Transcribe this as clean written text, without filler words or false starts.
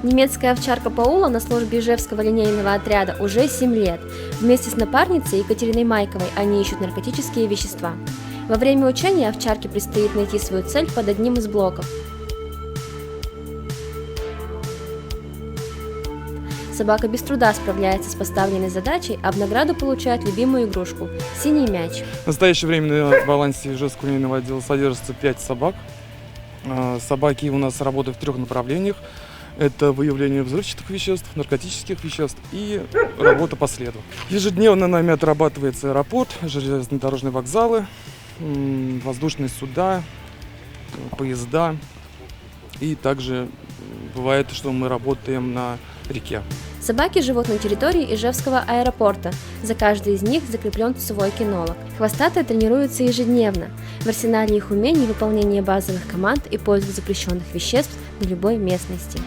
Немецкая овчарка Паула на службе Ижевского линейного отряда уже 7 лет. Вместе с напарницей Екатериной Майковой они ищут наркотические вещества. Во время учения овчарке предстоит найти свою цель под одним из блоков. Собака без труда справляется с поставленной задачей, а в награду получает любимую игрушку – синий мяч. В настоящее время на балансе Ижевского линейного отдела содержится 5 собак. Собаки у нас работают в 3 направлениях. Это выявление взрывчатых веществ, наркотических веществ и работа по следу. Ежедневно нами отрабатывается аэропорт, железнодорожные вокзалы, воздушные суда, поезда. И также бывает, что мы работаем на реке. Собаки живут на территории Ижевского аэропорта. За каждой из них закреплен свой кинолог. Хвостатые тренируются ежедневно. В арсенале их умений выполнение базовых команд и поиск запрещенных веществ на любой местности.